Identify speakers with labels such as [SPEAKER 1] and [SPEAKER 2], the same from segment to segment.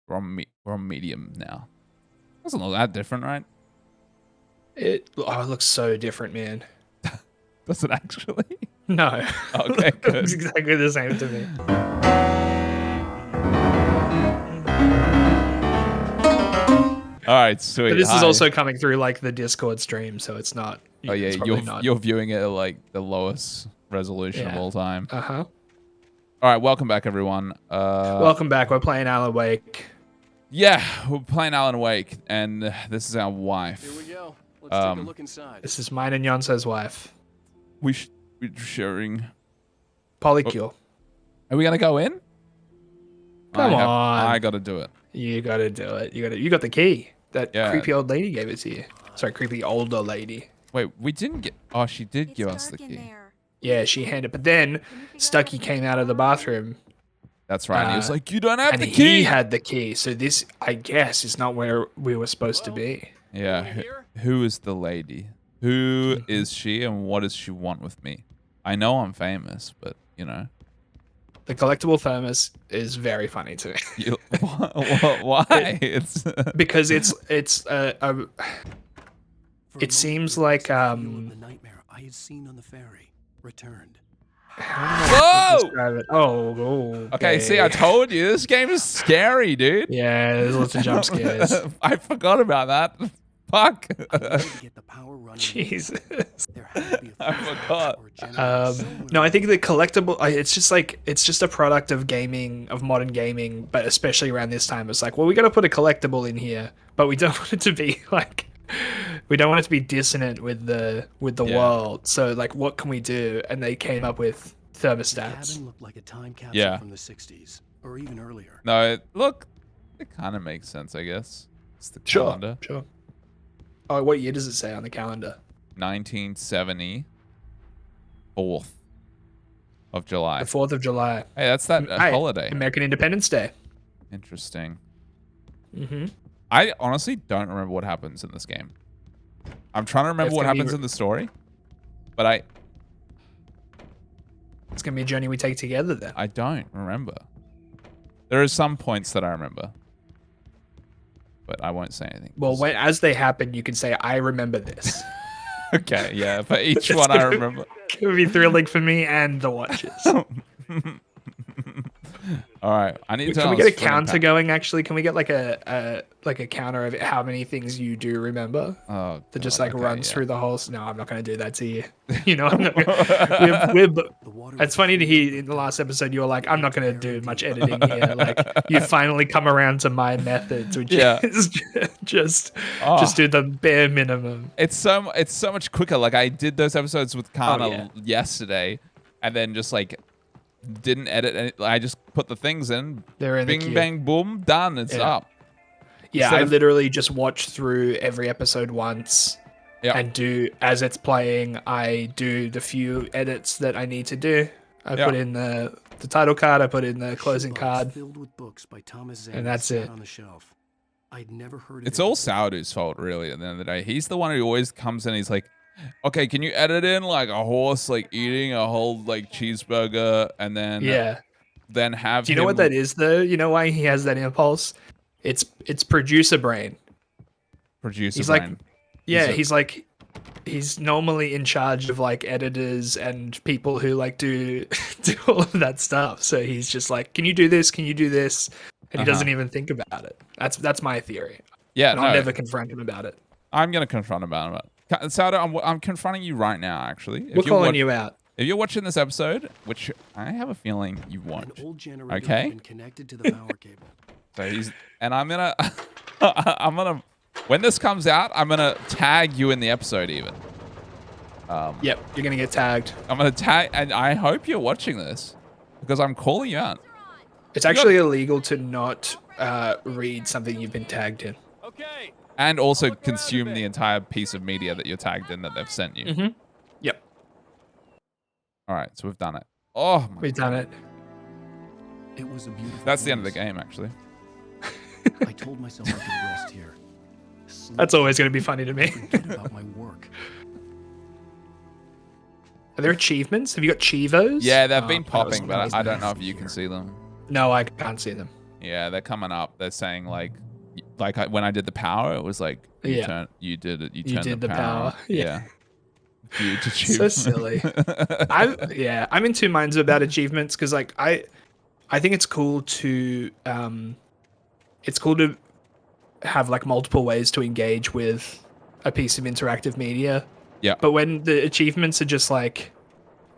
[SPEAKER 1] We're on medium now. Doesn't look that different, right?
[SPEAKER 2] It looks so different, man.
[SPEAKER 1] Does it actually?
[SPEAKER 2] No.
[SPEAKER 1] Okay,
[SPEAKER 2] It
[SPEAKER 1] good.
[SPEAKER 2] looks exactly the same to me.
[SPEAKER 1] All right, sweet.
[SPEAKER 2] But this is
[SPEAKER 1] Hi.
[SPEAKER 2] also coming through like the Discord stream, so it's not.
[SPEAKER 1] Oh yeah,
[SPEAKER 2] it's probably not.
[SPEAKER 1] you're viewing it at like the lowest resolution of all time.
[SPEAKER 2] Uh-huh.
[SPEAKER 1] All right, welcome back, everyone.
[SPEAKER 2] Welcome back. We're playing Alan Wake.
[SPEAKER 1] Yeah, we're playing Alan Wake, and this is our wife.
[SPEAKER 3] Here we go. Let's take a look inside.
[SPEAKER 2] This is mine and Yonsoe's wife,
[SPEAKER 1] We're sharing.
[SPEAKER 2] Polycule.
[SPEAKER 1] Are we gonna go in?
[SPEAKER 2] Come on.
[SPEAKER 1] I gotta do it.
[SPEAKER 2] You gotta do it. You got the key. That
[SPEAKER 1] Yeah.
[SPEAKER 2] creepy old lady gave it to you. Sorry, creepy older lady.
[SPEAKER 1] Wait, we didn't get. Oh, she did give us the
[SPEAKER 4] dark in
[SPEAKER 1] key.
[SPEAKER 4] there.
[SPEAKER 2] Yeah, she handed. But then Stucky came out of the bathroom,
[SPEAKER 1] That's right. And he was
[SPEAKER 2] Uh,
[SPEAKER 1] like, "You don't have
[SPEAKER 2] and
[SPEAKER 1] the key."
[SPEAKER 2] he had the key. So this, I guess, is not where we were supposed to be.
[SPEAKER 1] Yeah. Who is the lady? Who is she, and what does she want with me? I know I'm famous, but you know.
[SPEAKER 2] The collectible thermos is very funny to me
[SPEAKER 1] Why? It's
[SPEAKER 2] because it seems like
[SPEAKER 3] The nightmare I had seen on the ferry returned.
[SPEAKER 1] Whoa!
[SPEAKER 2] describe it. Oh,
[SPEAKER 1] Okay, see, I told you this game is scary, dude.
[SPEAKER 2] Yeah, there's lots of jump scares.
[SPEAKER 1] I forgot about that. Fuck.
[SPEAKER 3] To get the power running.
[SPEAKER 2] Jesus.
[SPEAKER 3] There had to be a
[SPEAKER 1] I forgot.
[SPEAKER 3] or generator somewhere.
[SPEAKER 2] No, I think the collectible. It's just a product of gaming, of modern gaming, but especially around this time, it's like, well, we got to put a collectible in here, but we don't want it to be like, we don't want it to be dissonant with the
[SPEAKER 1] Yeah.
[SPEAKER 2] world. So like, what can we do? And they came up with
[SPEAKER 3] The
[SPEAKER 2] thermostats.
[SPEAKER 3] cabin looked like a time capsule
[SPEAKER 1] Yeah.
[SPEAKER 3] from the 60s or even earlier.
[SPEAKER 1] No, look, it kind of makes sense, I guess. It's the calendar.
[SPEAKER 2] Sure. Oh, what year does it say on the calendar?
[SPEAKER 1] 1970, 4th of July.
[SPEAKER 2] The 4th of July.
[SPEAKER 1] Hey, that's that
[SPEAKER 2] Hey,
[SPEAKER 1] holiday.
[SPEAKER 2] American Independence Day.
[SPEAKER 1] Interesting.
[SPEAKER 2] Mm-hmm.
[SPEAKER 1] I honestly don't remember what happens in this game. I'm trying to remember
[SPEAKER 2] It's
[SPEAKER 1] what
[SPEAKER 2] gonna be
[SPEAKER 1] happens in the story, but
[SPEAKER 2] It's gonna be a journey we take together then.
[SPEAKER 1] I don't remember. There are some points that I remember, but I won't say anything.
[SPEAKER 2] Well, as they happen, you can say, "I remember this."
[SPEAKER 1] Okay, yeah. For each
[SPEAKER 2] It's
[SPEAKER 1] one, I
[SPEAKER 2] gonna-
[SPEAKER 1] remember.
[SPEAKER 2] It would be thrilling for me and the watchers.
[SPEAKER 1] All right, I need to.
[SPEAKER 2] Can we get a counter going? Actually, can we get like a counter of how many things you do remember?
[SPEAKER 1] Oh,
[SPEAKER 2] That just
[SPEAKER 1] God,
[SPEAKER 2] like
[SPEAKER 1] okay,
[SPEAKER 2] runs
[SPEAKER 1] yeah.
[SPEAKER 2] through the whole. No, I'm not going to do that to you. You know, I'm not gonna,
[SPEAKER 3] The water
[SPEAKER 2] it's funny to hear in the last episode you were like, "I'm not going to do much editing here." Like you finally come around to my methods, which
[SPEAKER 1] Yeah.
[SPEAKER 2] is just
[SPEAKER 1] Oh.
[SPEAKER 2] do the bare minimum.
[SPEAKER 1] It's so much quicker. Like I did those episodes with Kana
[SPEAKER 2] yeah.
[SPEAKER 1] yesterday, and then just like didn't edit any. I just put the things in.
[SPEAKER 2] They're in the
[SPEAKER 1] Bing
[SPEAKER 2] queue.
[SPEAKER 1] bang boom, done. It's
[SPEAKER 2] Yeah.
[SPEAKER 1] up.
[SPEAKER 2] Yeah,
[SPEAKER 1] Instead
[SPEAKER 2] I
[SPEAKER 1] of-
[SPEAKER 2] literally just watch through every episode once.
[SPEAKER 1] Yeah.
[SPEAKER 2] And do, as it's playing, I do the few edits that I need to do. I
[SPEAKER 1] Yeah.
[SPEAKER 2] put in the title card, I put in the closing
[SPEAKER 3] shoebox
[SPEAKER 2] card.
[SPEAKER 3] filled with books by Thomas Zane
[SPEAKER 2] And that's
[SPEAKER 3] sat
[SPEAKER 2] it.
[SPEAKER 3] on the shelf. I'd never heard of
[SPEAKER 1] It's
[SPEAKER 3] it
[SPEAKER 1] all
[SPEAKER 3] before.
[SPEAKER 1] Sourdough's fault, really. At the end of the day, he's the one who always comes in. He's like, "Okay, can you edit in like a horse like eating a whole like cheeseburger, and then then have."
[SPEAKER 2] Do you know what that is though? You know why he has that impulse? It's producer brain.
[SPEAKER 1] Producer
[SPEAKER 2] He's like-
[SPEAKER 1] brain.
[SPEAKER 2] Yeah,
[SPEAKER 1] He's
[SPEAKER 2] he's normally in charge of like editors and people who like do all of that stuff. So he's just like, "Can you do this? Can you do this?" And he doesn't even think about it. That's my theory.
[SPEAKER 1] Yeah,
[SPEAKER 2] And
[SPEAKER 1] no,
[SPEAKER 2] I'll never confront him about it.
[SPEAKER 1] I'm gonna confront him about it. Sourdough, I'm confronting you right now. Actually, if
[SPEAKER 2] We're
[SPEAKER 1] you're
[SPEAKER 2] calling you out.
[SPEAKER 1] If you're watching this episode, which I have a feeling you
[SPEAKER 3] An
[SPEAKER 1] won't,
[SPEAKER 3] old generator
[SPEAKER 1] Okay.
[SPEAKER 3] had been connected to the power cable.
[SPEAKER 1] so I'm gonna, I'm gonna, when this comes out, I'm gonna tag you in the episode even.
[SPEAKER 2] Yep, you're gonna get tagged.
[SPEAKER 1] I'm gonna tag, and I hope you're watching this because I'm calling you out.
[SPEAKER 2] It's actually illegal to not read something you've been tagged in.
[SPEAKER 3] Okay.
[SPEAKER 1] And also consume the entire piece of media that you're tagged in that they've sent you.
[SPEAKER 2] Mm-hmm. Yep,
[SPEAKER 1] All right, so we've done it. Oh, my,
[SPEAKER 2] we've done it.
[SPEAKER 3] It was a beautiful.
[SPEAKER 1] that's the end of the
[SPEAKER 3] place.
[SPEAKER 1] game, actually.
[SPEAKER 3] I told myself I could rest here. Sleep,
[SPEAKER 2] That's always gonna be funny to me.
[SPEAKER 3] forget about my work.
[SPEAKER 2] Are there achievements? Have you got Chivos?
[SPEAKER 1] Yeah, they've
[SPEAKER 2] Oh,
[SPEAKER 1] been
[SPEAKER 2] that was-
[SPEAKER 1] popping,
[SPEAKER 2] that
[SPEAKER 1] but
[SPEAKER 2] was
[SPEAKER 1] I don't know
[SPEAKER 2] nice.
[SPEAKER 1] if you can see them.
[SPEAKER 2] No, I can't see them.
[SPEAKER 1] Yeah, they're coming up. They're saying like when I did the power, it was like you turned the power. Yeah. Huge
[SPEAKER 2] So
[SPEAKER 1] achievement.
[SPEAKER 2] silly. I'm in two minds about achievements because like I think it's cool to have like multiple ways to engage with a piece of interactive media.
[SPEAKER 1] Yeah.
[SPEAKER 2] But when the achievements are just like,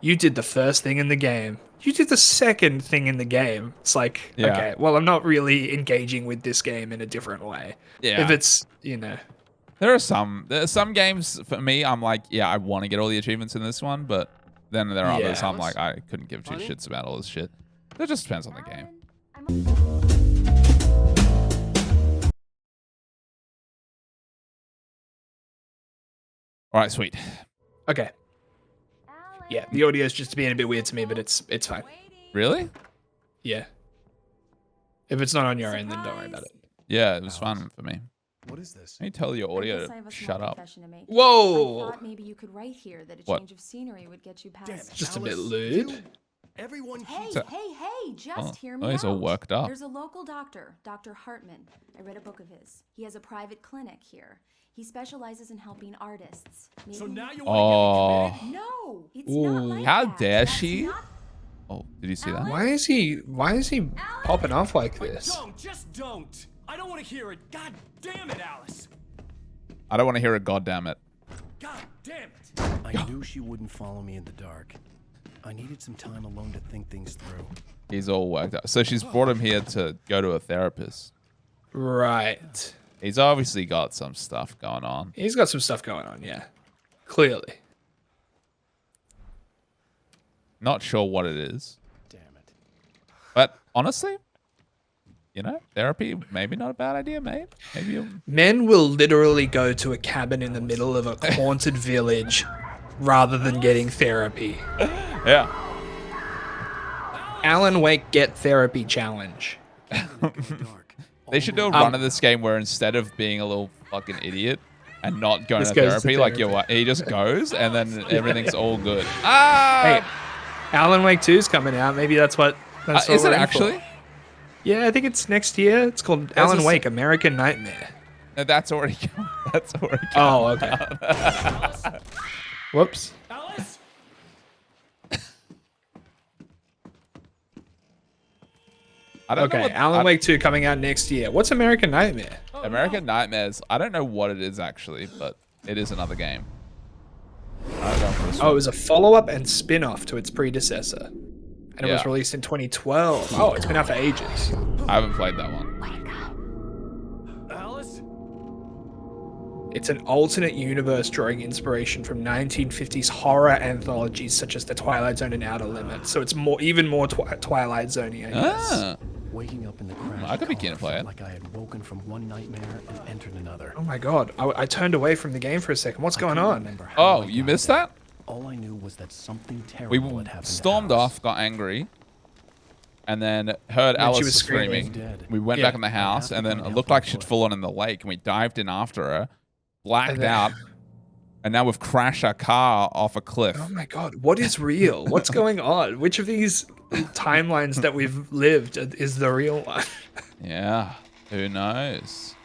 [SPEAKER 2] you did the first thing in the game, you did the second thing in the game, it's like, okay, well, I'm not really engaging with this game in a different way.
[SPEAKER 1] Yeah.
[SPEAKER 2] If it's,
[SPEAKER 1] There are some games for me, I'm like, yeah, I want to get all the achievements in this one, but then there are others I'm like, I couldn't give two shits about all this shit. It just depends on the game. All right, sweet.
[SPEAKER 2] Okay. Yeah, the audio is just being a bit weird to me, but it's fine.
[SPEAKER 1] Really?
[SPEAKER 2] Yeah. If it's not on your end, then don't worry about it.
[SPEAKER 1] Yeah, it was fun for me.
[SPEAKER 3] What is this?
[SPEAKER 1] Can you tell your audio to shut up?
[SPEAKER 2] Whoa!
[SPEAKER 4] I thought maybe you could write here that a change of scenery would get you past.
[SPEAKER 2] Just a bit lewd.
[SPEAKER 3] Everyone
[SPEAKER 4] Hey, just hear me
[SPEAKER 1] Oh, he's all
[SPEAKER 4] out.
[SPEAKER 1] worked up.
[SPEAKER 4] There's a local doctor, Dr. Hartman. I read a book of his. He has a private clinic here. He specializes in helping artists. Maybe
[SPEAKER 3] So now you
[SPEAKER 1] Oh.
[SPEAKER 3] want to get me committed?
[SPEAKER 4] No, it's not like
[SPEAKER 1] How
[SPEAKER 4] that.
[SPEAKER 1] dare
[SPEAKER 4] That's
[SPEAKER 1] she?
[SPEAKER 4] not-
[SPEAKER 1] Oh, did you see that?
[SPEAKER 2] Why is he popping off like this?
[SPEAKER 3] Just don't. I don't want to hear it. God damn it, Alice.
[SPEAKER 1] I don't want to hear it, goddamn it.
[SPEAKER 3] God damn it. I knew she wouldn't follow me in the dark. I needed some time alone to think things through.
[SPEAKER 1] He's all worked up. So she's brought him here to go to a therapist.
[SPEAKER 2] Right.
[SPEAKER 1] He's obviously got some stuff going on.
[SPEAKER 2] He's got some stuff going on, yeah. Clearly.
[SPEAKER 1] Not sure what it is.
[SPEAKER 3] Damn it.
[SPEAKER 1] But honestly, therapy, maybe not a bad idea, mate. Maybe you'll...
[SPEAKER 2] Men will literally go to a cabin in the middle of a haunted village rather than getting therapy.
[SPEAKER 1] Yeah.
[SPEAKER 2] Alan Wake Get Therapy Challenge.
[SPEAKER 1] They should do a run of this game where instead of being a little fucking idiot and not going to
[SPEAKER 2] Just goes to
[SPEAKER 1] therapy, like he just goes and then everything's all good.
[SPEAKER 2] Hey, Alan Wake 2 is coming out. Maybe that's what
[SPEAKER 1] is
[SPEAKER 2] we're
[SPEAKER 1] it
[SPEAKER 2] in
[SPEAKER 1] actually?
[SPEAKER 2] for. Yeah, I think it's next year. It's called Alan Wake American Nightmare.
[SPEAKER 1] No, that's already come. That's already come.
[SPEAKER 2] Oh, okay. Whoops.
[SPEAKER 3] Alice?
[SPEAKER 1] I don't know
[SPEAKER 2] Okay,
[SPEAKER 1] what,
[SPEAKER 2] Alan Wake 2 coming out next year. What's American Nightmare?
[SPEAKER 1] American Nightmares. I don't know what it is actually, but it is another game. I don't know if
[SPEAKER 2] Oh, it was a follow-up and spin-off to its predecessor. And it was released in 2012. Oh, it's been out for ages.
[SPEAKER 1] I haven't played that one.
[SPEAKER 3] Alice?
[SPEAKER 2] It's an alternate universe drawing inspiration from 1950s horror anthologies such as The Twilight Zone and Outer Limits. So it's even more Twilight Zone-y, I guess.
[SPEAKER 1] Ah.
[SPEAKER 3] Waking up in the crash
[SPEAKER 1] I could be
[SPEAKER 3] car
[SPEAKER 1] keen to play
[SPEAKER 3] felt
[SPEAKER 1] it.
[SPEAKER 3] like I had woken from one nightmare and entered another.
[SPEAKER 2] Oh my god, I turned away from the game for a second. What's going
[SPEAKER 3] couldn't
[SPEAKER 2] on?
[SPEAKER 3] remember how
[SPEAKER 1] Oh,
[SPEAKER 3] I
[SPEAKER 1] you
[SPEAKER 3] got
[SPEAKER 1] missed
[SPEAKER 3] there.
[SPEAKER 1] that?
[SPEAKER 3] All I knew was that something
[SPEAKER 1] We
[SPEAKER 3] terrible had happened.
[SPEAKER 1] stormed
[SPEAKER 3] to Alice.
[SPEAKER 1] off, got angry, and then heard
[SPEAKER 2] she
[SPEAKER 1] Alice
[SPEAKER 2] was screaming.
[SPEAKER 3] Dead.
[SPEAKER 1] We went
[SPEAKER 2] Yeah.
[SPEAKER 1] back in the house,
[SPEAKER 3] have
[SPEAKER 1] and
[SPEAKER 3] to
[SPEAKER 1] then
[SPEAKER 3] find
[SPEAKER 1] it
[SPEAKER 3] help
[SPEAKER 1] looked
[SPEAKER 3] on
[SPEAKER 1] like she'd
[SPEAKER 3] foot.
[SPEAKER 1] fallen in the lake, and we dived in after her, blacked
[SPEAKER 2] And then-
[SPEAKER 1] out, and now we've crashed our car off a cliff.
[SPEAKER 2] Oh my god, what is real? What's going on? Which of these timelines that we've lived is the real one?
[SPEAKER 1] Yeah, who knows?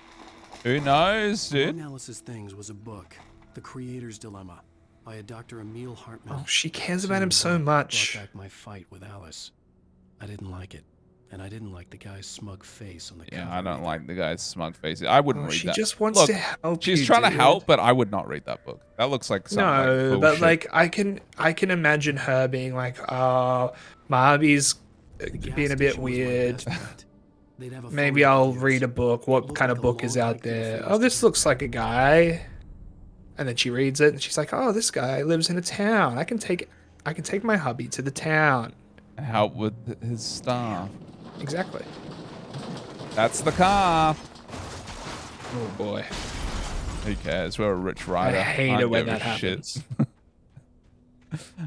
[SPEAKER 1] Who knows, dude?
[SPEAKER 3] Among Alice's things was a book, The Creator's Dilemma, by a Dr. Emil Hartman.
[SPEAKER 2] Oh, she cares about him so
[SPEAKER 3] Soon the book
[SPEAKER 2] much.
[SPEAKER 3] Brought back my fight with Alice. I didn't like it, and I didn't like the guy's smug face on the cover.
[SPEAKER 1] Yeah, I don't like the guy's smug face. I wouldn't
[SPEAKER 2] Oh,
[SPEAKER 1] read
[SPEAKER 2] she
[SPEAKER 1] that.
[SPEAKER 2] just wants
[SPEAKER 1] Look,
[SPEAKER 2] to help
[SPEAKER 1] she's
[SPEAKER 2] you,
[SPEAKER 1] trying to
[SPEAKER 2] dude.
[SPEAKER 1] help, but I would not read that book. That looks like something
[SPEAKER 2] No,
[SPEAKER 1] like
[SPEAKER 2] but
[SPEAKER 1] bullshit.
[SPEAKER 2] like I can imagine her being like, "Oh, my hubby's
[SPEAKER 3] The gas
[SPEAKER 2] being a bit
[SPEAKER 3] station was my
[SPEAKER 2] weird.
[SPEAKER 3] best bet. They'd have a
[SPEAKER 2] Maybe
[SPEAKER 3] photo
[SPEAKER 2] I'll
[SPEAKER 3] booth.
[SPEAKER 2] read a book. What
[SPEAKER 3] Looked
[SPEAKER 2] kind
[SPEAKER 3] like
[SPEAKER 2] of
[SPEAKER 3] a
[SPEAKER 2] book is
[SPEAKER 3] long
[SPEAKER 2] out
[SPEAKER 3] hike to the
[SPEAKER 2] there?
[SPEAKER 3] forest
[SPEAKER 2] Oh, this
[SPEAKER 3] to
[SPEAKER 2] looks like a guy." And then she reads it, and she's like, "Oh, this guy lives in a town. I can take my hubby to the town."
[SPEAKER 1] help with his stuff.
[SPEAKER 2] Exactly.
[SPEAKER 1] That's the car.
[SPEAKER 2] Oh boy.
[SPEAKER 1] Who cares? We're a rich rider.
[SPEAKER 2] I hate
[SPEAKER 1] don't
[SPEAKER 2] it when
[SPEAKER 1] give a
[SPEAKER 2] that
[SPEAKER 1] shit.
[SPEAKER 2] happens.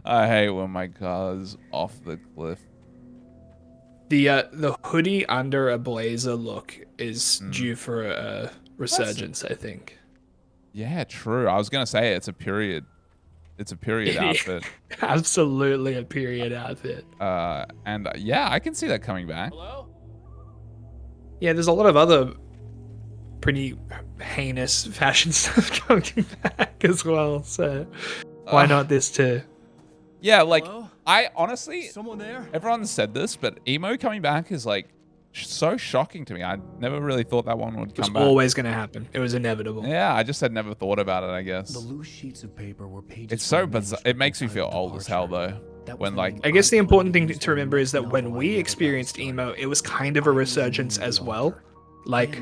[SPEAKER 1] I hate when my car's off the cliff.
[SPEAKER 2] The hoodie under a blazer look is
[SPEAKER 1] Hmm.
[SPEAKER 2] due for a resurgence, I think.
[SPEAKER 1] Yeah, true. I was gonna say it's a period. It's a period outfit.
[SPEAKER 2] Absolutely a period outfit.
[SPEAKER 1] And yeah, I can see that coming back.
[SPEAKER 3] Hello?
[SPEAKER 2] Yeah, there's a lot of other pretty heinous fashion stuff coming back as well. So why not this too?
[SPEAKER 1] Yeah, like
[SPEAKER 3] Hello?
[SPEAKER 1] I honestly,
[SPEAKER 3] Someone there?
[SPEAKER 1] everyone said this, but emo coming back is like so shocking to me. I never really thought that one would
[SPEAKER 2] It was
[SPEAKER 1] come back.
[SPEAKER 2] always going to happen. It was inevitable.
[SPEAKER 1] Yeah, I just had never thought about it, I guess.
[SPEAKER 3] The loose sheets of paper were pages.
[SPEAKER 1] It's so bizarre. It makes me feel old as hell though. When like
[SPEAKER 2] I guess the important thing to remember is that when we experienced emo, it was kind of a resurgence as well. Like,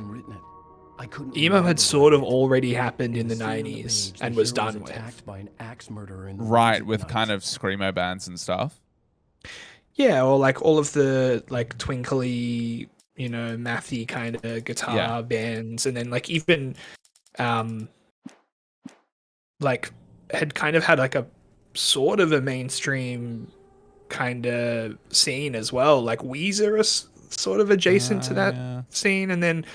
[SPEAKER 2] emo had sort of already happened in the 90s and was done with.
[SPEAKER 1] right, with kind of screamo bands and stuff.
[SPEAKER 2] Yeah, or like all of the like twinkly, you know, mathy kind of guitar bands, and then like even like had kind of had like a sort of a mainstream kind of scene as well. Like Weezer is sort of adjacent to that scene, and then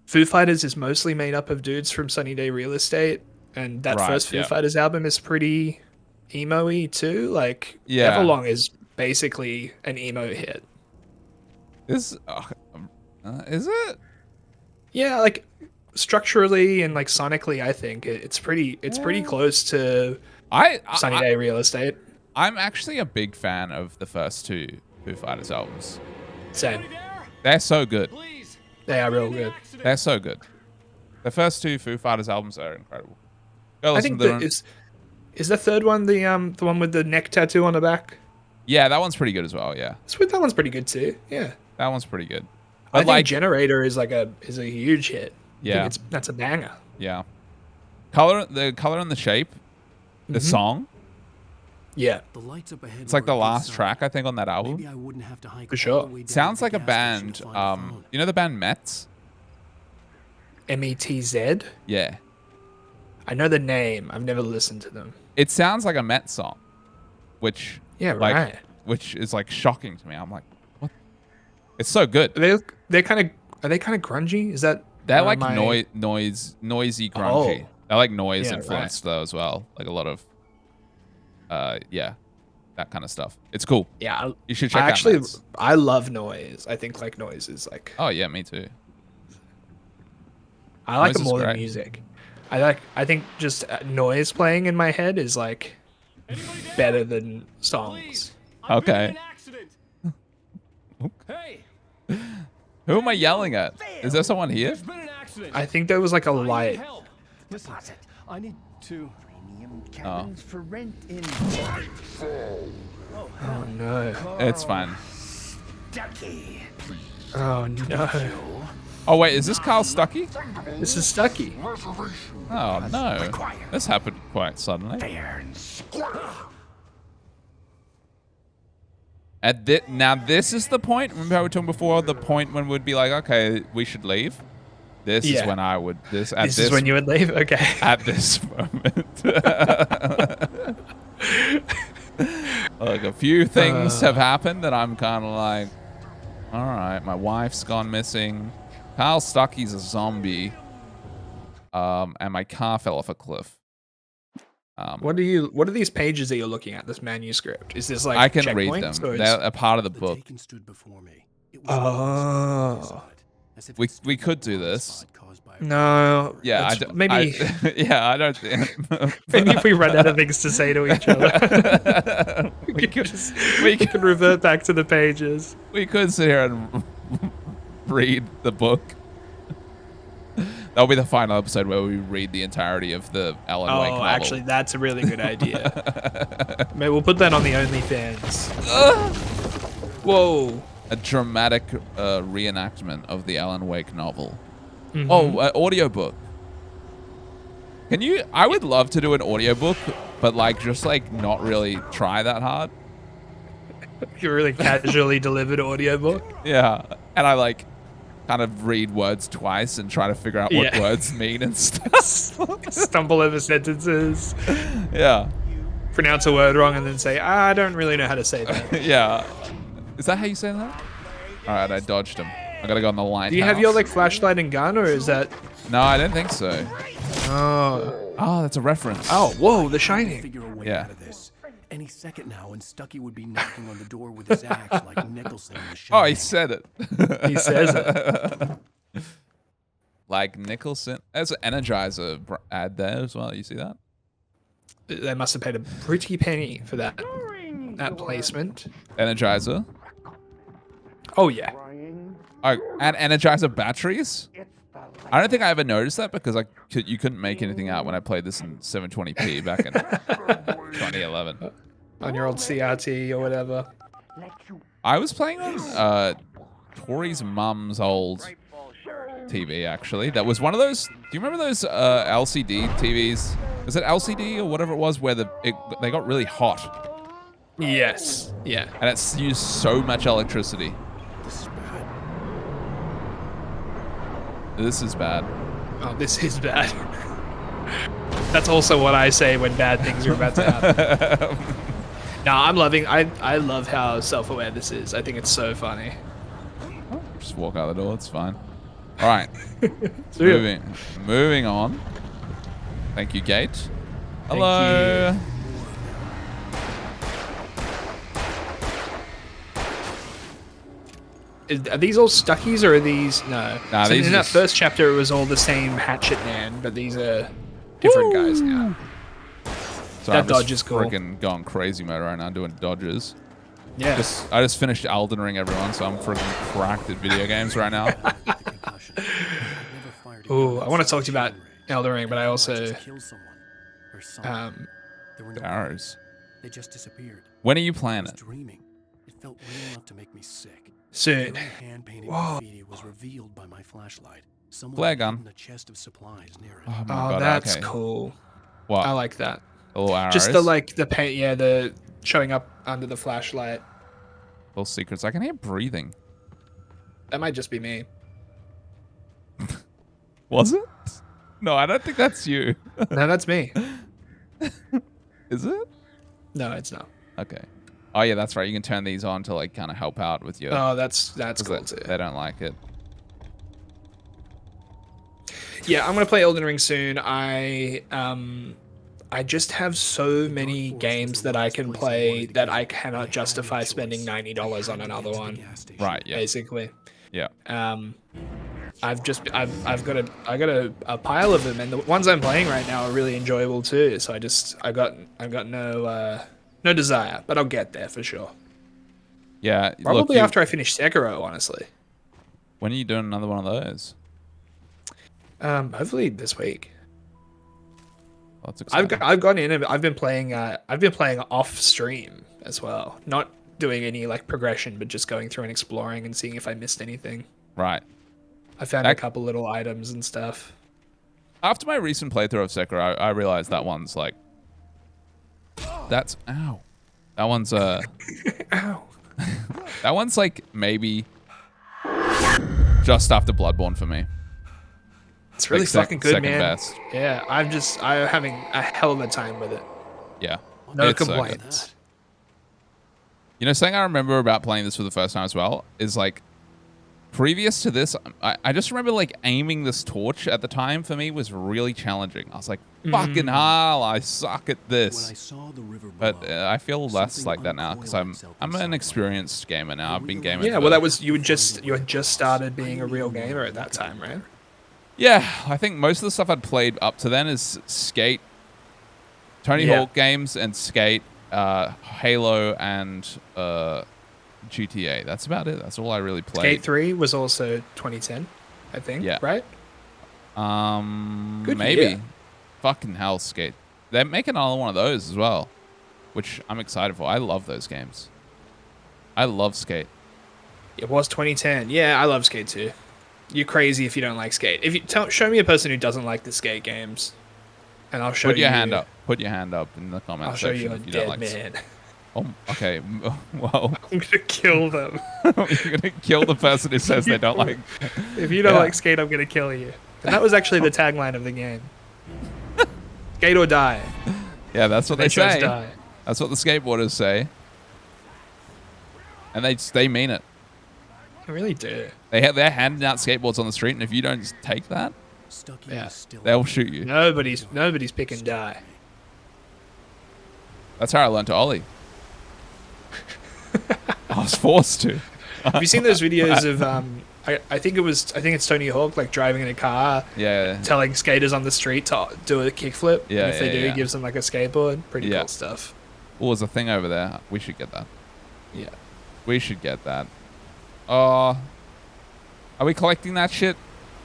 [SPEAKER 2] Foo Fighters is mostly made up of dudes from Sunny Day Real Estate, and that first Foo Fighters album is pretty emo-y too. Like Everlong is basically an emo hit.
[SPEAKER 1] Is it?
[SPEAKER 2] Yeah, like structurally and like sonically, I think it's pretty close to Sunny Day Real Estate.
[SPEAKER 1] I'm actually a big fan of the first two Foo Fighters albums.
[SPEAKER 2] Same.
[SPEAKER 1] They're so good.
[SPEAKER 2] They are real good.
[SPEAKER 1] They're so good. The first two Foo Fighters albums are incredible. Go
[SPEAKER 2] I
[SPEAKER 1] listen
[SPEAKER 2] think
[SPEAKER 1] to them.
[SPEAKER 2] is the third one the one with the neck tattoo on the back?
[SPEAKER 1] Yeah, that one's pretty good as well. Yeah,
[SPEAKER 2] That one's pretty good too. Yeah,
[SPEAKER 1] that one's pretty good.
[SPEAKER 2] I
[SPEAKER 1] But
[SPEAKER 2] think Generator is a huge hit.
[SPEAKER 1] Yeah,
[SPEAKER 2] that's a banger.
[SPEAKER 1] Yeah, color and the shape, the song.
[SPEAKER 2] Yeah,
[SPEAKER 1] It's like the last track I think on that album.
[SPEAKER 2] For sure.
[SPEAKER 1] Sounds like a band. You know the band Metz?
[SPEAKER 2] METZ.
[SPEAKER 1] Yeah.
[SPEAKER 2] I know the name. I've never listened to them.
[SPEAKER 1] It sounds like a Met song, which
[SPEAKER 2] right.
[SPEAKER 1] Which is like shocking to me. I'm like, what? It's so good.
[SPEAKER 2] Are they kind of grungy? Is that
[SPEAKER 1] they're like noisy grungy.
[SPEAKER 2] Oh.
[SPEAKER 1] They're like noise
[SPEAKER 2] Yeah,
[SPEAKER 1] influenced though as well. Like a lot of that kind of stuff. It's cool.
[SPEAKER 2] Yeah,
[SPEAKER 1] you should check out Metz.
[SPEAKER 2] I love noise. I think like noise is like.
[SPEAKER 1] Oh yeah, me too.
[SPEAKER 2] I like it more than music. I think just noise playing in my head is like better than songs.
[SPEAKER 1] Okay.
[SPEAKER 3] Hey,
[SPEAKER 1] Who am I yelling at? Is there someone here?
[SPEAKER 2] I think there was like a light.
[SPEAKER 3] deposit. I need to.
[SPEAKER 5] Cabins for rent in
[SPEAKER 2] Oh no.
[SPEAKER 1] It's fine.
[SPEAKER 5] Ducky.
[SPEAKER 2] Oh no.
[SPEAKER 1] Oh wait, is this Carl Stuckey?
[SPEAKER 2] This is Stucky.
[SPEAKER 1] Oh no. This happened quite suddenly. Now this is the point. Remember how we were talking before? The point when we'd be like, okay, we should leave. This is when I would. This
[SPEAKER 2] is when you would leave. Okay.
[SPEAKER 1] At this moment. Like a few things have happened that I'm kind of like, all right, my wife's gone missing. Carl Stuckey's a zombie. And my car fell off a cliff.
[SPEAKER 2] What are these pages that you're looking at? This manuscript? Is this like
[SPEAKER 1] I can read them.
[SPEAKER 2] Or
[SPEAKER 1] They're a part of the book.
[SPEAKER 2] Oh.
[SPEAKER 1] We could do this.
[SPEAKER 2] No.
[SPEAKER 1] Yeah,
[SPEAKER 2] maybe.
[SPEAKER 1] I don't think.
[SPEAKER 2] Maybe if we run out of things to say to each other, we can revert back to the pages.
[SPEAKER 1] We could sit here and read the book. That'll be the final episode where we read the entirety of the Alan Wake novel.
[SPEAKER 2] Oh, actually, that's a really good idea. Maybe we'll put that on the OnlyFans. Whoa.
[SPEAKER 1] A dramatic reenactment of the Alan Wake novel.
[SPEAKER 2] Mm-hmm.
[SPEAKER 1] Oh, audiobook. Can you? I would love to do an audiobook, but like just like not really try that hard.
[SPEAKER 2] You're really casually delivered audiobook.
[SPEAKER 1] Yeah, and I like kind of read words twice and try to figure out what words mean and stuff.
[SPEAKER 2] Stumble over sentences.
[SPEAKER 1] Yeah.
[SPEAKER 2] Pronounce a word wrong and then say, I don't really know how to say that.
[SPEAKER 1] Yeah. Is that how you say that? All right, I dodged him. I gotta go on the line.
[SPEAKER 2] Do you have your like flashlight and gun, or is that?
[SPEAKER 1] No, I don't think so.
[SPEAKER 2] Oh,
[SPEAKER 1] that's a reference.
[SPEAKER 2] Oh, whoa, The Shining.
[SPEAKER 3] Figure a way
[SPEAKER 1] Yeah.
[SPEAKER 3] out of this. Any second now, and Stucky would be knocking on the door with his axe like Nicholson in The Shining.
[SPEAKER 1] Oh, he said it.
[SPEAKER 2] He says it.
[SPEAKER 1] like Nicholson. There's an Energizer ad there as well. You see that?
[SPEAKER 2] They must have paid a pretty penny for that placement.
[SPEAKER 1] Energizer.
[SPEAKER 2] Oh yeah.
[SPEAKER 1] Oh, and Energizer batteries. I don't think I ever noticed that because you couldn't make anything out when I played this in 720p back in 2011.
[SPEAKER 2] On your old CRT or whatever.
[SPEAKER 1] I was playing on Tori's mum's old TV, actually. That was one of those... Do you remember those LCD TVs? Was it LCD or whatever it was where they got really hot?
[SPEAKER 2] Yes. Yeah.
[SPEAKER 1] And it's used so much electricity. This is bad.
[SPEAKER 2] Oh, this is bad. That's also what I say when bad things are about to happen. No, I'm loving... I love how self-aware this is. I think it's so funny.
[SPEAKER 1] Just walk out the door. It's fine. All right.
[SPEAKER 2] See ya.
[SPEAKER 1] Moving on. Thank you, Gate. Hello.
[SPEAKER 2] you. Are these all Stuckies or are these... No.
[SPEAKER 1] Nah,
[SPEAKER 2] So
[SPEAKER 1] these
[SPEAKER 2] in
[SPEAKER 1] are
[SPEAKER 2] that
[SPEAKER 1] just-
[SPEAKER 2] first chapter, it was all the same Hatchet Man, but these are different guys now.
[SPEAKER 1] So
[SPEAKER 2] That
[SPEAKER 1] I'm just
[SPEAKER 2] dodge is cool.
[SPEAKER 1] freaking going crazy mode right now, doing dodges.
[SPEAKER 2] Yeah.
[SPEAKER 1] I just finished Elden Ring, everyone, so I'm freaking cracked at video games right now.
[SPEAKER 2] Ooh, I want to talk to you about Elden Ring, but I also...
[SPEAKER 1] The arrows.
[SPEAKER 3] They just disappeared.
[SPEAKER 1] When are you
[SPEAKER 3] I
[SPEAKER 1] playing
[SPEAKER 3] was
[SPEAKER 1] it?
[SPEAKER 3] dreaming. It felt real enough to make me sick.
[SPEAKER 2] Soon.
[SPEAKER 3] Hand-painted
[SPEAKER 2] Whoa.
[SPEAKER 3] graffiti was revealed by my flashlight. Someone
[SPEAKER 1] Flare
[SPEAKER 3] had
[SPEAKER 1] gun.
[SPEAKER 3] hidden a chest of supplies near it.
[SPEAKER 1] Oh my
[SPEAKER 2] Oh,
[SPEAKER 1] god,
[SPEAKER 2] that's
[SPEAKER 1] okay.
[SPEAKER 2] cool.
[SPEAKER 1] What?
[SPEAKER 2] I like that.
[SPEAKER 1] The little arrows?
[SPEAKER 2] Just the paint, yeah, the showing up under the flashlight.
[SPEAKER 1] Little secrets. I can hear breathing.
[SPEAKER 2] That might just be me.
[SPEAKER 1] Was it? No, I don't think that's you.
[SPEAKER 2] No, that's me.
[SPEAKER 1] Is it?
[SPEAKER 2] No, it's not.
[SPEAKER 1] Okay. Oh yeah, that's right. You can turn these on to like kind of help out with your...
[SPEAKER 2] Oh, that's
[SPEAKER 1] 'cause
[SPEAKER 2] cool too.
[SPEAKER 1] they don't like it.
[SPEAKER 2] Yeah, I'm gonna play Elden Ring soon. I just have so many games that I can play that I cannot justify spending $90 on another one.
[SPEAKER 1] Right, yeah.
[SPEAKER 2] Basically.
[SPEAKER 1] Yeah.
[SPEAKER 2] I've got a pile of them, and the ones I'm playing right now are really enjoyable too. So I've got no desire, but I'll get there for sure.
[SPEAKER 1] Yeah.
[SPEAKER 2] Probably
[SPEAKER 1] look,
[SPEAKER 2] after I finish Sekiro, honestly.
[SPEAKER 1] when are you doing another one of those?
[SPEAKER 2] Hopefully this week.
[SPEAKER 1] Well, that's exciting.
[SPEAKER 2] I've gone in and I've been playing off stream as well, not doing any like progression, but just going through and exploring and seeing if I missed anything.
[SPEAKER 1] Right.
[SPEAKER 2] I found a
[SPEAKER 1] That-
[SPEAKER 2] couple little items and stuff.
[SPEAKER 1] After my recent playthrough of Sekiro, I realized that one's like... That's... Ow. That one's...
[SPEAKER 2] Ow.
[SPEAKER 1] That one's like maybe just after Bloodborne for me.
[SPEAKER 2] It's really
[SPEAKER 1] Like
[SPEAKER 2] fucking good,
[SPEAKER 1] second
[SPEAKER 2] man.
[SPEAKER 1] best.
[SPEAKER 2] Yeah, I'm having a hell of a time with it.
[SPEAKER 1] Yeah.
[SPEAKER 2] No
[SPEAKER 1] It's so good.
[SPEAKER 2] complaints.
[SPEAKER 1] You know, something I remember about playing this for the first time as well is like, previous to this, I just remember like aiming this torch at the time for me was really challenging. I was like, fucking hell, I suck at
[SPEAKER 3] When I
[SPEAKER 1] this.
[SPEAKER 3] saw the river
[SPEAKER 1] But
[SPEAKER 3] below,
[SPEAKER 1] I feel less
[SPEAKER 3] something
[SPEAKER 1] like that now because I'm
[SPEAKER 3] uncoiled itself
[SPEAKER 1] an
[SPEAKER 3] inside.
[SPEAKER 1] experienced gamer now. I've been gaming.
[SPEAKER 2] Yeah,
[SPEAKER 1] for-
[SPEAKER 2] well, that was you had just started being a real gamer at that time, right?
[SPEAKER 1] Yeah, I think most of the stuff I'd played up to then is Skate, Tony
[SPEAKER 2] Yeah.
[SPEAKER 1] Hawk games, and Skate, Halo, and GTA. That's about it. That's all I really played.
[SPEAKER 2] Skate 3 was also 2010, I think.
[SPEAKER 1] Yeah.
[SPEAKER 2] Right? Good
[SPEAKER 1] Maybe.
[SPEAKER 2] year.
[SPEAKER 1] Fucking hell, Skate. They're making another one of those as well, which I'm excited for. I love those games. I love Skate.
[SPEAKER 2] It was 2010. Yeah, I love Skate 2. You're crazy if you don't like Skate. If you show me a person who doesn't like the Skate games, and I'll show
[SPEAKER 1] Put
[SPEAKER 2] you.
[SPEAKER 1] your hand up. Put your hand up in the comment
[SPEAKER 2] I'll show
[SPEAKER 1] section
[SPEAKER 2] you a
[SPEAKER 1] if you don't
[SPEAKER 2] dead
[SPEAKER 1] like.
[SPEAKER 2] man.
[SPEAKER 1] Oh, okay. Well,
[SPEAKER 2] I'm gonna kill them.
[SPEAKER 1] you're gonna kill the person who says they don't like.
[SPEAKER 2] If you don't
[SPEAKER 1] Yeah.
[SPEAKER 2] like Skate, I'm gonna kill you. And that was actually the tagline of the game. Skate or die.
[SPEAKER 1] Yeah, that's what
[SPEAKER 2] They
[SPEAKER 1] they
[SPEAKER 2] chose
[SPEAKER 1] say.
[SPEAKER 2] die.
[SPEAKER 1] That's what the skateboarders say. And they mean it.
[SPEAKER 2] I really do.
[SPEAKER 1] They're handing out skateboards on the street, and if you don't just take that,
[SPEAKER 3] Stucky
[SPEAKER 2] Yeah.
[SPEAKER 3] was still
[SPEAKER 1] they'll shoot you.
[SPEAKER 2] Nobody's picking die.
[SPEAKER 1] That's how I learned to ollie. I was forced to.
[SPEAKER 2] Have you seen those videos of I think it's Tony Hawk like driving in a car,
[SPEAKER 1] Yeah.
[SPEAKER 2] telling skaters on the street to do a kickflip.
[SPEAKER 1] Yeah,
[SPEAKER 2] and if they
[SPEAKER 1] yeah,
[SPEAKER 2] do,
[SPEAKER 1] yeah.
[SPEAKER 2] he gives them like a skateboard. Pretty
[SPEAKER 1] Yeah.
[SPEAKER 2] cool stuff.
[SPEAKER 1] Oh, there's a thing over there. We should get that.
[SPEAKER 2] Yeah.
[SPEAKER 1] We should get that. Are we collecting that shit?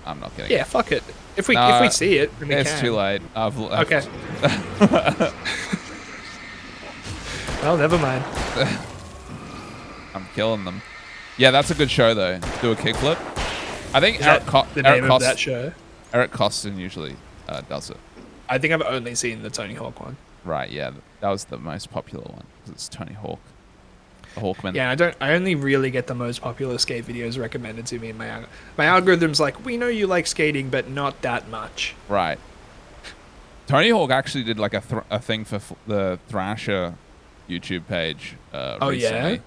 [SPEAKER 1] I'm not getting
[SPEAKER 2] Yeah,
[SPEAKER 1] it.
[SPEAKER 2] fuck it. If we
[SPEAKER 1] No,
[SPEAKER 2] see it, then we
[SPEAKER 1] It's
[SPEAKER 2] can.
[SPEAKER 1] too late.
[SPEAKER 2] Okay. Well, never mind.
[SPEAKER 1] I'm killing them. Yeah, that's a good show though. Do a kickflip. I think
[SPEAKER 2] Is that the name of that show?
[SPEAKER 1] Eric Costin usually does it.
[SPEAKER 2] I think I've only seen the Tony Hawk one.
[SPEAKER 1] Right, yeah. That was the most popular one because it's Tony Hawk. The Hawkman.
[SPEAKER 2] Yeah, I only really get the most popular skate videos recommended to me in my algorithm's like, we know you like skating, but not that much.
[SPEAKER 1] Right. Tony Hawk actually did like a thing for the Thrasher YouTube page recently.
[SPEAKER 2] Yeah?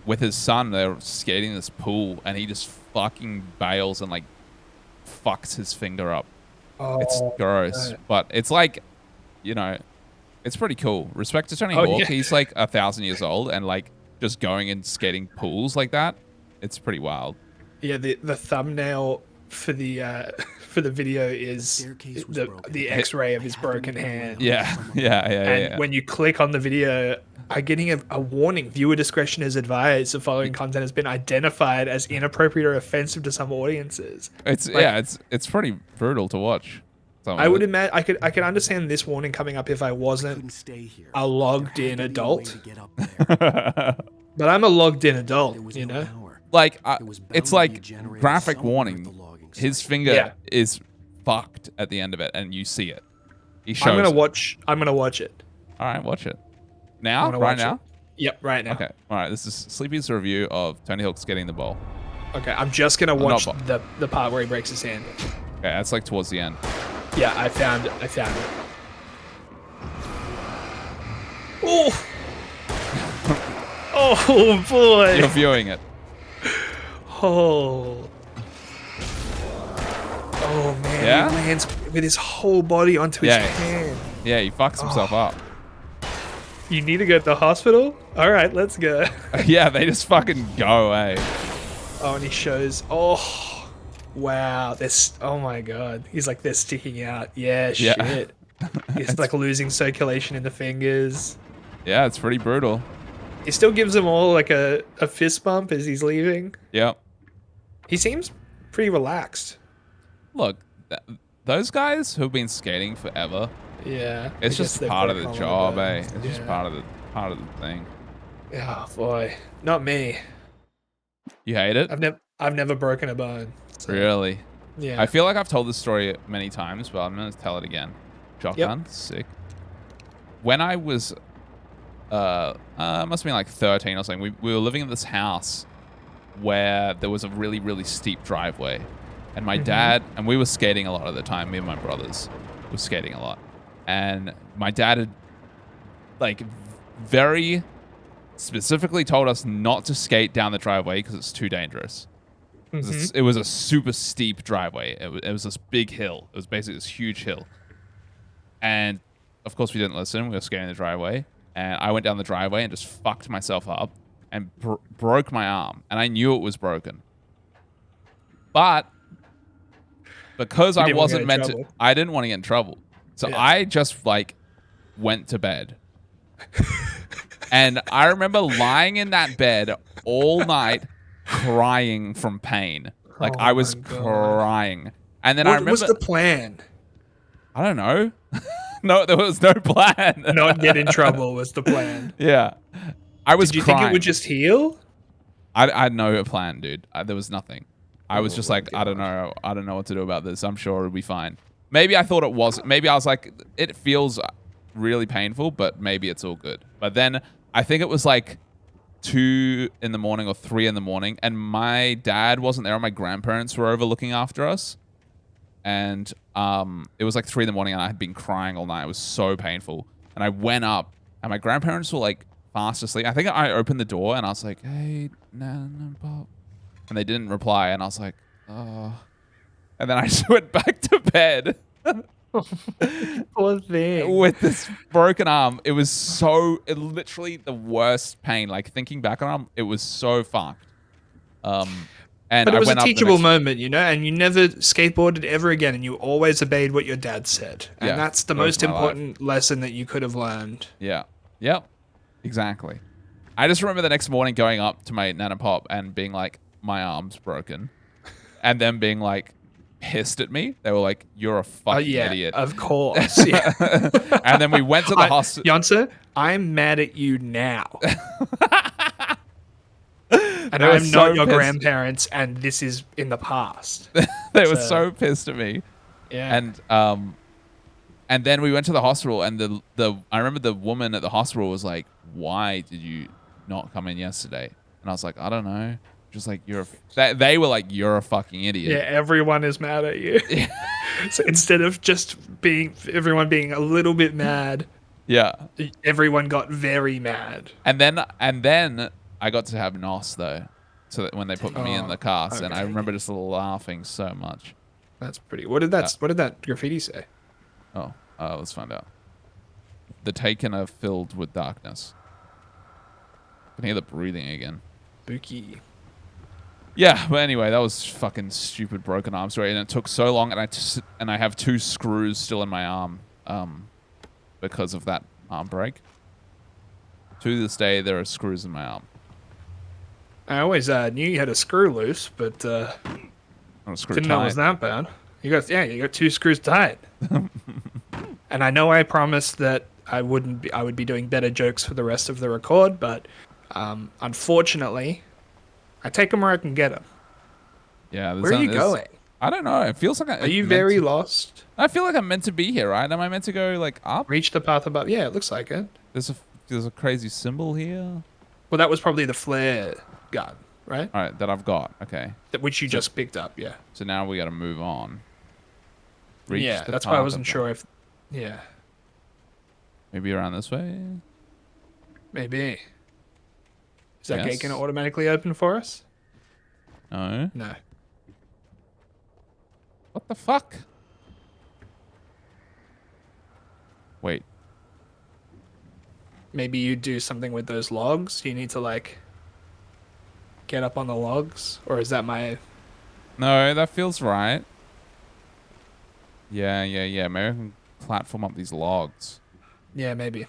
[SPEAKER 1] With his son, they were skating this pool, and he just fucking bails and like fucks his finger up. It's gross, but it's like, you know, it's pretty cool. Respect to Tony Hawk.
[SPEAKER 2] Yeah.
[SPEAKER 1] He's like 1,000 years old, and like just going and skating pools like that, it's pretty wild.
[SPEAKER 2] Yeah, the thumbnail for the video is
[SPEAKER 3] Staircase was broken.
[SPEAKER 2] the X-ray of his broken hand.
[SPEAKER 1] Yeah, yeah.
[SPEAKER 2] And when you click on the video, I'm getting a warning. Viewer discretion is advised. The following content has been identified as inappropriate or offensive to some audiences.
[SPEAKER 1] It's pretty brutal to watch.
[SPEAKER 2] I would imagine I could understand this warning coming up if I
[SPEAKER 3] Couldn't
[SPEAKER 2] wasn't
[SPEAKER 3] stay here.
[SPEAKER 2] a logged in
[SPEAKER 3] There had to be a way
[SPEAKER 2] adult.
[SPEAKER 3] to get up there.
[SPEAKER 2] But I'm a logged in adult,
[SPEAKER 3] There was
[SPEAKER 2] you
[SPEAKER 3] no
[SPEAKER 2] know.
[SPEAKER 3] power.
[SPEAKER 1] like
[SPEAKER 3] There was bound
[SPEAKER 1] it's
[SPEAKER 3] to be a
[SPEAKER 1] like
[SPEAKER 3] generator
[SPEAKER 1] graphic
[SPEAKER 3] somewhere at
[SPEAKER 1] warning.
[SPEAKER 3] the logging
[SPEAKER 1] His
[SPEAKER 3] site.
[SPEAKER 1] finger
[SPEAKER 2] Yeah.
[SPEAKER 1] is fucked at the end of it, and you see it. He shows.
[SPEAKER 2] I'm gonna
[SPEAKER 1] it.
[SPEAKER 2] watch it.
[SPEAKER 1] All right, watch it
[SPEAKER 2] I'm
[SPEAKER 1] now.
[SPEAKER 2] gonna
[SPEAKER 1] Right
[SPEAKER 2] watch
[SPEAKER 1] now.
[SPEAKER 2] it. Yep, right now.
[SPEAKER 1] Okay. All right. This is Sleepy's review of Tony Hawk's getting the ball.
[SPEAKER 2] Okay, I'm just gonna watch
[SPEAKER 1] not
[SPEAKER 2] the part where he breaks his hand.
[SPEAKER 1] Okay, that's like towards the end.
[SPEAKER 2] Yeah, I found it. Oh. Oh boy.
[SPEAKER 1] You're viewing it.
[SPEAKER 2] Oh. Oh man.
[SPEAKER 1] Yeah?
[SPEAKER 2] He lands with his whole body onto his
[SPEAKER 1] Yeah.
[SPEAKER 2] hand.
[SPEAKER 1] Yeah, he fucks himself up.
[SPEAKER 2] You need to go to the hospital? All right, let's go.
[SPEAKER 1] Yeah, they just fucking go, eh?
[SPEAKER 2] Oh, and he shows. Oh, wow. This. Oh my god. He's like they're sticking out. Yeah,
[SPEAKER 1] Yeah.
[SPEAKER 2] shit. He's like losing circulation in the fingers.
[SPEAKER 1] Yeah, it's pretty brutal.
[SPEAKER 2] He still gives them all like a fist bump as he's leaving.
[SPEAKER 1] Yep.
[SPEAKER 2] He seems pretty relaxed.
[SPEAKER 1] Look, those guys who've been skating forever,
[SPEAKER 2] Yeah.
[SPEAKER 1] it's
[SPEAKER 2] I
[SPEAKER 1] just
[SPEAKER 2] guess they've
[SPEAKER 1] part
[SPEAKER 2] got
[SPEAKER 1] of the
[SPEAKER 2] common
[SPEAKER 1] job, eh?
[SPEAKER 2] bones.
[SPEAKER 1] It's just
[SPEAKER 2] Yeah.
[SPEAKER 1] part of the thing.
[SPEAKER 2] Oh boy, not me.
[SPEAKER 1] You hate it?
[SPEAKER 2] I've never broken a bone. So,
[SPEAKER 1] Really?
[SPEAKER 2] Yeah.
[SPEAKER 1] I feel like I've told this story many times, but I'm gonna tell it again. Shotgun, sick. When I was, must have been like 13 or something. We were living in this house where there was a really, really steep driveway, and my dad and we were skating a lot at the time. Me and my brothers were skating a lot, and my dad had like very specifically told us not to skate down the driveway because it's too dangerous. It was a super steep driveway. It was this big hill. It was basically this huge hill. And of course we didn't listen. We were skating the driveway. And I went down the driveway and just fucked myself up and broke my arm. And I knew it was broken. But because I
[SPEAKER 2] didn't wanna
[SPEAKER 1] wasn't
[SPEAKER 2] get in
[SPEAKER 1] meant to,
[SPEAKER 2] trouble.
[SPEAKER 1] I didn't want to get in trouble. So
[SPEAKER 2] Yeah.
[SPEAKER 1] I just like went to bed. And I remember lying in that bed all night crying from pain. Like
[SPEAKER 2] Oh
[SPEAKER 1] I was
[SPEAKER 2] my God.
[SPEAKER 1] crying. And then I
[SPEAKER 2] What
[SPEAKER 1] remember
[SPEAKER 2] was the plan?
[SPEAKER 1] I don't know. No, there was no plan.
[SPEAKER 2] Not get in trouble was the plan.
[SPEAKER 1] Yeah. I was
[SPEAKER 2] Did you
[SPEAKER 1] crying.
[SPEAKER 2] think it would just heal?
[SPEAKER 1] I had no plan, dude. There was nothing. I was just like, I don't know. I don't know what to do about this. I'm sure it'll be fine. Maybe I thought it was. Maybe I was like, it feels really painful, but maybe it's all good. But then I think it was like 2 in the morning or 3 in the morning, and my dad wasn't there, and my grandparents were over looking after us. And it was like 3 in the morning, and I had been crying all night. It was so painful. And I went up, and my grandparents were like fast asleep. I think I opened the door, and I was like, "Hey, Nan, Bob," and they didn't reply. And I was like, "Oh," and then I just went back to bed.
[SPEAKER 2] Poor thing.
[SPEAKER 1] With this broken arm. It was literally the worst pain. Like thinking back on it, it was so fucked. And
[SPEAKER 2] But it
[SPEAKER 1] I
[SPEAKER 2] was a
[SPEAKER 1] went up the
[SPEAKER 2] teachable
[SPEAKER 1] next-
[SPEAKER 2] moment, you know, and you never skateboarded ever again, and you always obeyed what your dad said. And
[SPEAKER 1] Yeah,
[SPEAKER 2] that's the
[SPEAKER 1] that was
[SPEAKER 2] most
[SPEAKER 1] my life.
[SPEAKER 2] important lesson that you could have learned.
[SPEAKER 1] Yeah. Yep. Exactly. I just remember the next morning going up to my Nana Pop and being like, my arm's broken. And them being like pissed at me. They were like, you're a fucking
[SPEAKER 2] Yeah,
[SPEAKER 1] idiot.
[SPEAKER 2] of course. Yeah.
[SPEAKER 1] And then we went to the hospital.
[SPEAKER 2] YONSOE, I'm mad at you now. And
[SPEAKER 1] They were
[SPEAKER 2] I'm
[SPEAKER 1] so
[SPEAKER 2] not your
[SPEAKER 1] pissed.
[SPEAKER 2] grandparents, and this is in the past.
[SPEAKER 1] They were so pissed at me.
[SPEAKER 2] Yeah.
[SPEAKER 1] And then we went to the hospital, and I remember the woman at the hospital was like, why did you not come in yesterday? And I was like, I don't know. Just like, they were like, you're a fucking idiot.
[SPEAKER 2] Yeah, everyone is mad at you. So instead of just everyone being a little bit mad,
[SPEAKER 1] Yeah.
[SPEAKER 2] everyone got very mad.
[SPEAKER 1] And then I got to have NOS though. So that when they put me in the cast, and I
[SPEAKER 2] okay.
[SPEAKER 1] remember just laughing so much.
[SPEAKER 2] That's pretty. What did that graffiti say?
[SPEAKER 1] Oh, let's find out. The Taken are filled with darkness. I can hear the breathing again.
[SPEAKER 2] Spooky.
[SPEAKER 1] Yeah, but anyway, that was fucking stupid broken arm story, and it took so long, and I have 2 screws still in my arm, because of that arm break. To this day, there are screws in my arm.
[SPEAKER 2] I always knew you had a screw loose, but
[SPEAKER 1] Not a screw
[SPEAKER 2] didn't know it was that bad. You got 2 screws tight. And I know I promised that I would be doing better jokes for the rest of the record, but unfortunately, I take them where I can get them.
[SPEAKER 1] Yeah.
[SPEAKER 2] Where are you going?
[SPEAKER 1] I don't know. It feels like
[SPEAKER 2] Are you very lost?
[SPEAKER 1] I feel like I'm meant to be here, right? Am I meant to go like up?
[SPEAKER 2] Reach the path above. Yeah, it looks like it.
[SPEAKER 1] There's a crazy symbol here.
[SPEAKER 2] Well, that was probably the flare gun, right?
[SPEAKER 1] All right, that I've got. Okay.
[SPEAKER 2] Which you just picked up, yeah.
[SPEAKER 1] So now we got to move on. Reach
[SPEAKER 2] Yeah,
[SPEAKER 1] the
[SPEAKER 2] that's why I
[SPEAKER 1] path
[SPEAKER 2] wasn't
[SPEAKER 1] above.
[SPEAKER 2] sure if. Yeah,
[SPEAKER 1] Maybe around this way.
[SPEAKER 2] maybe. Is that gate
[SPEAKER 1] Yes.
[SPEAKER 2] going to automatically open for us?
[SPEAKER 1] No.
[SPEAKER 2] No.
[SPEAKER 1] What the fuck? Wait.
[SPEAKER 2] Maybe you do something with those logs. You need to like get up on the logs, or is that my?
[SPEAKER 1] No, that feels right. Yeah. Maybe I can platform up these logs.
[SPEAKER 2] Yeah, maybe.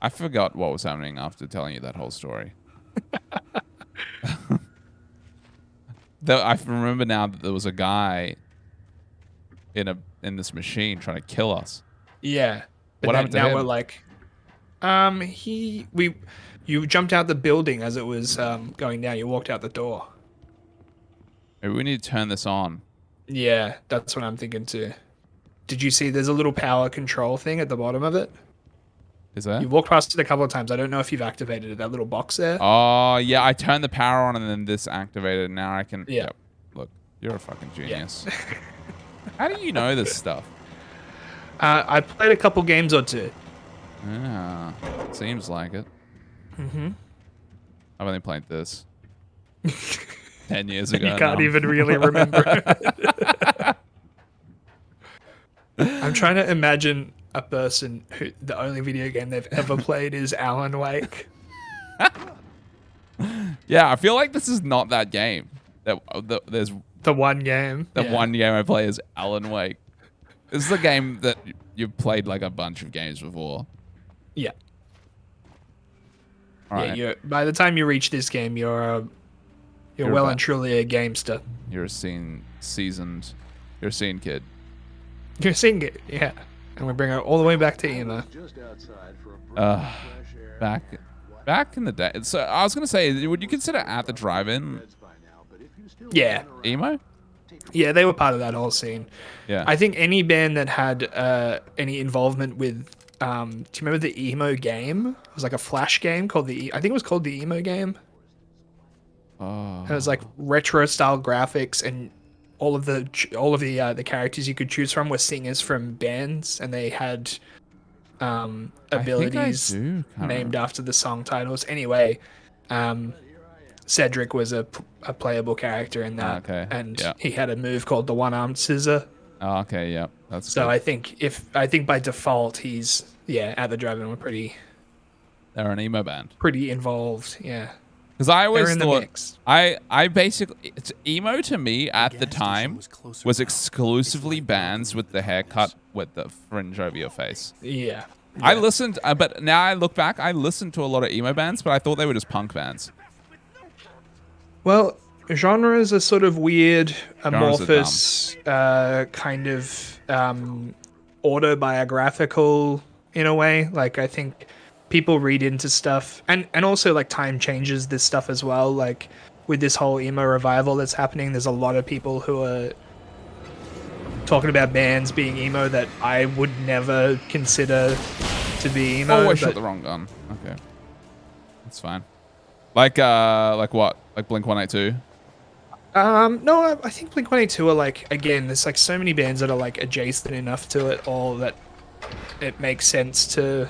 [SPEAKER 1] I forgot what was happening after telling you that whole story. I remember now that there was a guy in this machine trying to kill us.
[SPEAKER 2] Yeah. But
[SPEAKER 1] What
[SPEAKER 2] then
[SPEAKER 1] happened to
[SPEAKER 2] now
[SPEAKER 1] him?
[SPEAKER 2] we're like, you jumped out the building as it was going down. You walked out the door.
[SPEAKER 1] Maybe we need to turn this on.
[SPEAKER 2] Yeah, that's what I'm thinking too. Did you see? There's a little power control thing at the bottom of it.
[SPEAKER 1] Is there?
[SPEAKER 2] You walked past it a couple of times. I don't know if you've activated it. That little box there.
[SPEAKER 1] Oh, yeah. I turned the power on and then this activated. Now I can.
[SPEAKER 2] Yeah.
[SPEAKER 1] Yep. Look, you're a fucking genius. How do you know this stuff?
[SPEAKER 2] I played a couple games or two.
[SPEAKER 1] Yeah. Seems like it.
[SPEAKER 2] Mm-hmm.
[SPEAKER 1] I've only played this 10 years ago.
[SPEAKER 2] You can't
[SPEAKER 1] now.
[SPEAKER 2] even really remember. I'm trying to imagine a person who the only video game they've ever played is Alan Wake.
[SPEAKER 1] Yeah, I feel like this is not that game. There's
[SPEAKER 2] The one game.
[SPEAKER 1] that
[SPEAKER 2] Yeah.
[SPEAKER 1] one game I play is Alan Wake. This is a game that you've played like a bunch of games before.
[SPEAKER 2] Yeah.
[SPEAKER 1] All right.
[SPEAKER 2] Yeah. By the time you reach this game, you're
[SPEAKER 1] You're
[SPEAKER 2] well
[SPEAKER 1] about-
[SPEAKER 2] and truly a gamester.
[SPEAKER 1] You're a seasoned kid.
[SPEAKER 2] You're seeing it. Yeah. And we bring it all the way back to emo.
[SPEAKER 1] Back in the day. So I was gonna say, would you consider At the Drive-In
[SPEAKER 2] Yeah.
[SPEAKER 1] emo?
[SPEAKER 2] Yeah, they were part of that whole scene.
[SPEAKER 1] Yeah.
[SPEAKER 2] I think any band that had any involvement with, do you remember the emo game? It was like a flash game called I think it was called the emo game.
[SPEAKER 1] Oh.
[SPEAKER 2] It was like retro style graphics, and all of the characters you could choose from were singers from bands, and they had abilities
[SPEAKER 1] do kinda
[SPEAKER 2] named after the song titles. Anyway, Cedric was a playable character in that,
[SPEAKER 1] Okay,
[SPEAKER 2] and
[SPEAKER 1] yeah.
[SPEAKER 2] he had a move called the one-armed scissor.
[SPEAKER 1] Oh, okay, yeah. That's
[SPEAKER 2] So
[SPEAKER 1] good.
[SPEAKER 2] I think by default he's at the drive-in. We're pretty
[SPEAKER 1] They're an emo band.
[SPEAKER 2] involved. Yeah.
[SPEAKER 1] Because I
[SPEAKER 2] They're
[SPEAKER 1] always
[SPEAKER 2] in the
[SPEAKER 1] thought
[SPEAKER 2] mix.
[SPEAKER 1] I basically emo to me at the
[SPEAKER 3] gas station
[SPEAKER 1] time
[SPEAKER 3] was closer
[SPEAKER 1] was
[SPEAKER 3] now.
[SPEAKER 1] exclusively
[SPEAKER 3] It's like
[SPEAKER 1] bands with the
[SPEAKER 3] walking
[SPEAKER 1] haircut with the fringe over your face.
[SPEAKER 2] Yeah.
[SPEAKER 1] I
[SPEAKER 2] Yeah.
[SPEAKER 1] listened, but now I look back, I listened to a lot of emo bands, but I thought they were just punk bands.
[SPEAKER 2] Well, genres are sort of weird,
[SPEAKER 1] Genres are
[SPEAKER 2] amorphous, kind of autobiographical in a way. Like, I think people read into stuff, and also like time changes this stuff as well. Like with this whole emo revival that's happening, there's a lot of people who are talking about bands being emo that I would never consider to be emo.
[SPEAKER 1] Oh, I
[SPEAKER 2] but-
[SPEAKER 1] shot the wrong gun. Okay, that's fine. Like what? Like Blink 182.
[SPEAKER 2] No, I think Blink 182 are like, again, there's like so many bands that are like adjacent enough to it all that it makes sense to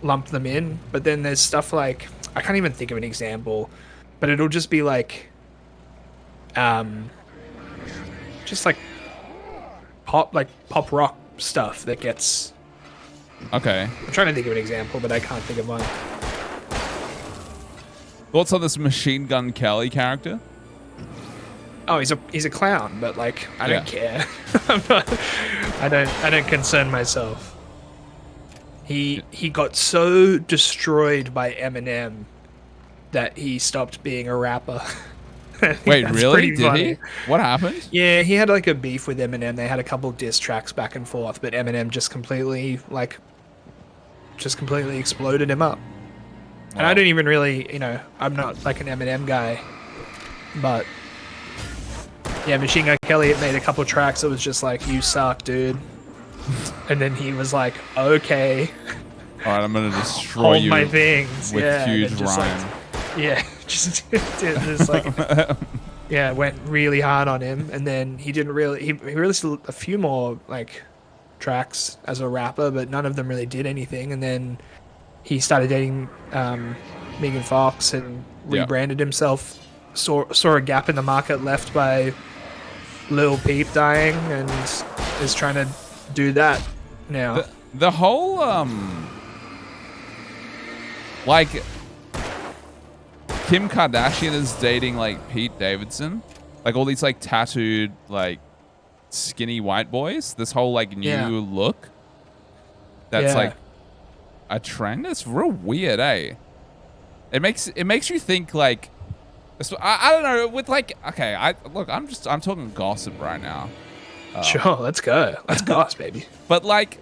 [SPEAKER 2] lump them in. But then there's stuff like, I can't even think of an example, but it'll just be like, just like pop rock stuff that gets.
[SPEAKER 1] Okay.
[SPEAKER 2] I'm trying to think of an example, but I can't think of one.
[SPEAKER 1] Thoughts on this Machine Gun Kelly character?
[SPEAKER 2] Oh, he's a clown, but like I don't
[SPEAKER 1] Yeah.
[SPEAKER 2] care. I don't concern myself. He got so destroyed by Eminem that he stopped being a rapper. I think
[SPEAKER 1] Wait,
[SPEAKER 2] that's
[SPEAKER 1] really?
[SPEAKER 2] pretty
[SPEAKER 1] Did
[SPEAKER 2] funny.
[SPEAKER 1] he? What happened?
[SPEAKER 2] Yeah, he had like a beef with Eminem. They had a couple diss tracks back and forth, but Eminem just completely exploded him up. And I
[SPEAKER 1] Wow.
[SPEAKER 2] don't even really, I'm not like an Eminem guy, but yeah, Machine Gun Kelly had made a couple tracks that was just like, "You suck, dude," and then he was like, "Okay,
[SPEAKER 1] All right, I'm gonna destroy
[SPEAKER 2] hold
[SPEAKER 1] you
[SPEAKER 2] my things."
[SPEAKER 1] with
[SPEAKER 2] yeah, and
[SPEAKER 1] huge
[SPEAKER 2] then just,
[SPEAKER 1] rhyme.
[SPEAKER 2] yeah, just like yeah, went really hard on him, and then he didn't really. He released a few more like tracks as a rapper, but none of them really did anything. And then he started dating Megan Fox and
[SPEAKER 1] Yeah.
[SPEAKER 2] rebranded himself. Saw a gap in the market left by Lil Peep dying, and is trying to do that now.
[SPEAKER 1] The whole like Kim Kardashian is dating like Pete Davidson, like all these like tattooed like skinny white boys. This whole like new
[SPEAKER 2] Yeah.
[SPEAKER 1] look. That's
[SPEAKER 2] Yeah.
[SPEAKER 1] like a trend. It's real weird, eh? It makes you think like. I don't know. With like, okay, I'm talking gossip right now.
[SPEAKER 2] Sure, let's go. Let's goss, baby.
[SPEAKER 1] But like,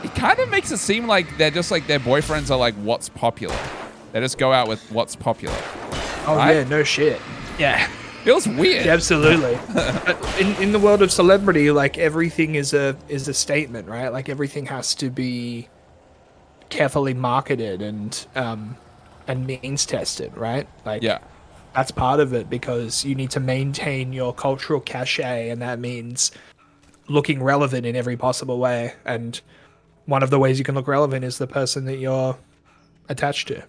[SPEAKER 1] it kind of makes it seem like they're just like their boyfriends are like what's popular. They just go out with what's popular.
[SPEAKER 2] Oh
[SPEAKER 1] Right?
[SPEAKER 2] yeah, no shit. Yeah.
[SPEAKER 1] Feels weird.
[SPEAKER 2] Yeah, absolutely. But in the world of celebrity, like everything is a statement, right? Like everything has to be carefully marketed and means tested, right? Like
[SPEAKER 1] Yeah.
[SPEAKER 2] that's part of it, because you need to maintain your cultural cachet, and that means looking relevant in every possible way. And one of the ways you can look relevant is the person that you're attached to.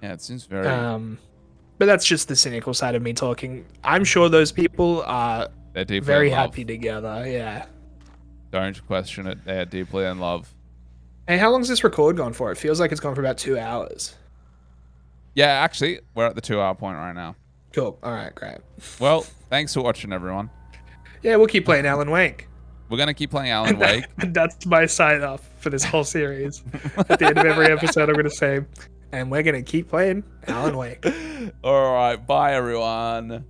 [SPEAKER 1] Yeah, it seems very.
[SPEAKER 2] But that's just the cynical side of me talking. I'm sure those people are
[SPEAKER 1] They're deeply
[SPEAKER 2] very
[SPEAKER 1] in love.
[SPEAKER 2] happy together. Yeah.
[SPEAKER 1] Don't question it. They are deeply in love.
[SPEAKER 2] Hey, how long's this record gone for? It feels like it's gone for about 2 hours.
[SPEAKER 1] Yeah, actually, we're at the 2-hour point right now.
[SPEAKER 2] Cool. All right, great.
[SPEAKER 1] Well, thanks for watching, everyone.
[SPEAKER 2] Yeah, we'll keep playing Alan Wake.
[SPEAKER 1] We're gonna keep playing Alan Wake.
[SPEAKER 2] And that's my sign off for this whole series. At the end of every episode, I'm going to say, and we're going to keep playing Alan Wake.
[SPEAKER 1] All right, bye, everyone.